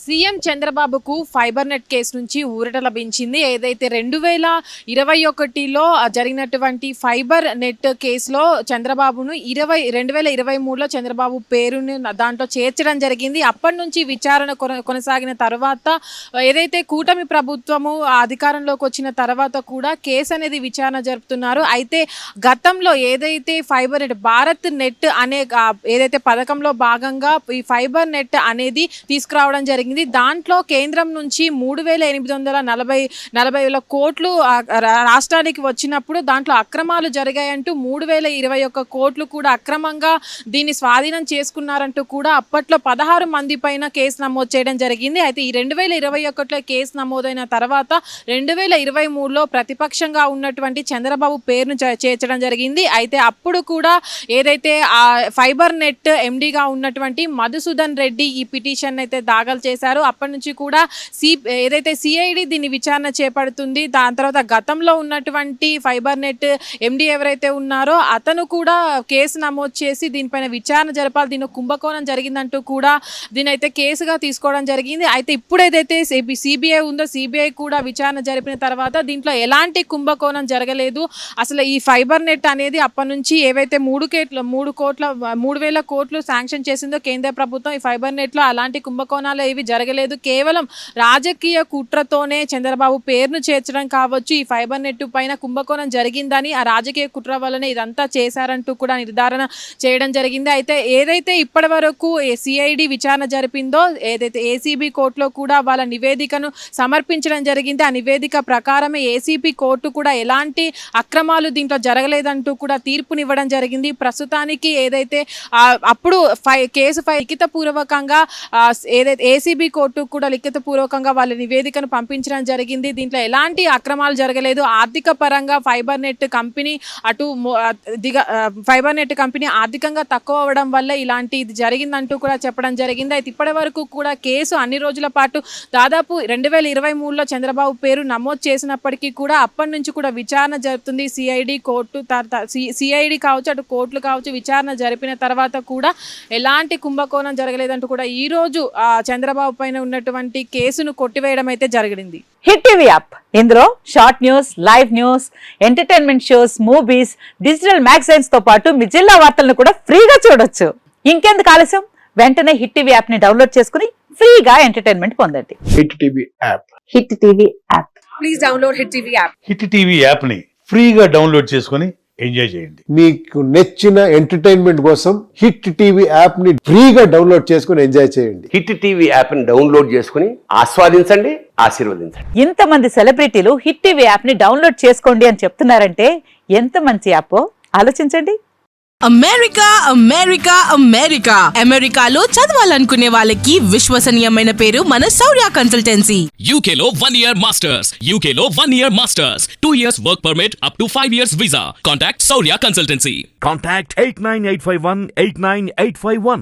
CM చంద్రబాబుకు fibre net case నుంచి ఊరట లభించింది. ఏదైతే 2021లో జరిగినటువంటి ఫైబర్ నెట్ కేసులో చంద్రబాబును 2023లో చంద్రబాబు పేరుని దాంట్లో చేర్చడం జరిగింది. అప్పటి నుంచి విచారణ కొనసాగిన తర్వాత ఏదైతే కూటమి ప్రభుత్వము అధికారంలోకి వచ్చిన తర్వాత కూడా కేసు అనేది విచారణ జరుపుతున్నారు. అయితే గతంలో ఏదైతే ఫైబర్ నెట్ భారత్ నెట్ అనే ఏదైతే పథకంలో భాగంగా ఈ ఫైబర్ నెట్ అనేది తీసుకురావడం జరిగింది. దాంట్లో కేంద్రం నుంచి 3,840 కోట్లు రాష్ట్రానికి వచ్చినప్పుడు దాంట్లో అక్రమాలు జరిగాయంటూ 3,021 కోట్లు కూడా అక్రమంగా దీన్ని స్వాధీనం చేసుకున్నారంటూ కూడా అప్పట్లో 16 మంది పైన కేసు నమోదు చేయడం జరిగింది. అయితే ఈ 2021లో కేసు నమోదైన తర్వాత 2023లో ప్రతిపక్షంగా ఉన్నటువంటి చంద్రబాబు పేరును చేర్చడం జరిగింది. అయితే అప్పుడు కూడా ఏదైతే ఫైబర్ నెట్ ఎండీగా ఉన్నటువంటి మధుసూదన్ రెడ్డి ఈ పిటిషన్ అయితే దాఖలు చేశారు. అప్పటి నుంచి కూడా ఏదైతే సిఐడి దీన్ని విచారణ చేపడుతుంది. దాని తర్వాత గతంలో ఉన్నటువంటి ఫైబర్ నెట్ ఎండీ ఎవరైతే ఉన్నారో అతను కూడా కేసు నమోదు చేసి దీనిపైన విచారణ జరపాలి, దీని కుంభకోణం జరిగిందంటూ కూడా దీని అయితే కేసుగా తీసుకోవడం జరిగింది. అయితే ఇప్పుడు ఏదైతే సిబిఐ ఉందో సిబిఐ కూడా విచారణ జరిపిన తర్వాత దీంట్లో ఎలాంటి కుంభకోణం జరగలేదు. అసలు ఈ ఫైబర్ నెట్ అనేది అప్పటి నుంచి ఏవైతే 3,000 కోట్లు శాంక్షన్ చేసిందో కేంద్ర ప్రభుత్వం, ఈ ఫైబర్ నెట్లో అలాంటి కుంభకోణాలు ఏవి జరగలేదు. కేవలం రాజకీయ కుట్రతోనే చంద్రబాబు పేరును చేర్చడం కావచ్చు, ఈ ఫైబర్ నెట్ పైన కుంభకోణం జరిగిందని ఆ రాజకీయ కుట్ర వల్లనే ఇదంతా చేశారంటూ కూడా నిర్ధారణ చేయడం జరిగింది. అయితే ఏదైతే ఇప్పటి వరకు సిఐడి విచారణ జరిపిందో ఏదైతే ఏసీబీ కోర్టులో కూడా వాళ్ళ నివేదికను సమర్పించడం జరిగింది. ఆ నివేదిక ప్రకారమే ఏసీబీ కోర్టు కూడా ఎలాంటి అక్రమాలు దీంట్లో జరగలేదంటూ కూడా తీర్పునివ్వడం జరిగింది. ప్రస్తుతానికి ఏదైతే అప్పుడు కేసు లిఖితపూర్వకంగా ఏదైతే ఏసీబీ కోర్టు కూడా లిఖితపూర్వకంగా వాళ్ళ నివేదికను పంపించడం జరిగింది. దీంట్లో ఎలాంటి అక్రమాలు జరగలేదు. ఆర్థిక పరంగా ఫైబర్ నెట్ కంపెనీ ఆర్థికంగా తక్కువ అవ్వడం వల్ల ఇలాంటి ఇది జరిగిందంటూ కూడా చెప్పడం జరిగింది. అయితే ఇప్పటి వరకు కూడా కేసు అన్ని రోజుల పాటు దాదాపు 2023లో చంద్రబాబు పేరు నమోదు చేసినప్పటికీ కూడా అప్పటి నుంచి కూడా విచారణ జరుపుతుంది సిఐడి కోర్టు. సిఐడి కావచ్చు, అటు కోర్టులు కావచ్చు, విచారణ జరిపిన తర్వాత కూడా ఎలాంటి కుంభకోణం జరగలేదంటూ కూడా ఈ రోజు చంద్రబాబు పైన ఉన్నటువంటి కేసును కొట్టివేయడం అయితే జరిగింది. హిట్ టీవీ యాప్, ఇందులో short news, live news, entertainment shows, movies, digital magazines తో పాటు మీ జిల్లా వార్తలను కూడా ఫ్రీగా చూడొచ్చు. ఇంకెందుకు ఆలస్యం, వెంటనే హిట్ టీవీ యాప్ ని డౌన్లోడ్ చేసుకుని ఫ్రీగా ఎంటర్టైన్మెంట్ పొందండి. Hit TV app, hit TV app, please download hit TV app. Hit TV app ని ఫ్రీగా డౌన్లోడ్ చేసుకుని ఎంజాయ్ చేయండి. మీకు నచ్చిన ఎంటర్టైన్మెంట్ కోసం హిట్ టీవీ యాప్ ని ఫ్రీగా డౌన్లోడ్ చేసుకుని ఎంజాయ్ చేయండి. హిట్ టీవీ యాప్ ని డౌన్లోడ్ చేసుకుని ఆస్వాదించండి, ఆశీర్వదించండి. ఇంతమంది సెలబ్రిటీలు హిట్ టీవీ యాప్ ని డౌన్లోడ్ చేసుకోండి అని చెప్తున్నారంటే ఎంత మంచి యాప్ ఆలోచించండి. అమెరికా అమెరికా అమెరికా అమెరికాలో చదవాలనుకునే వాళ్ళకి విశ్వసనీయమైన పేరు మన శౌర్య కన్సల్టెన్సీ. UK లో 1 year masters, UK లో 1 year masters, 2 years work permit up to 5 years visa. Contact Saurya Consultancy. Contact 89851 89851.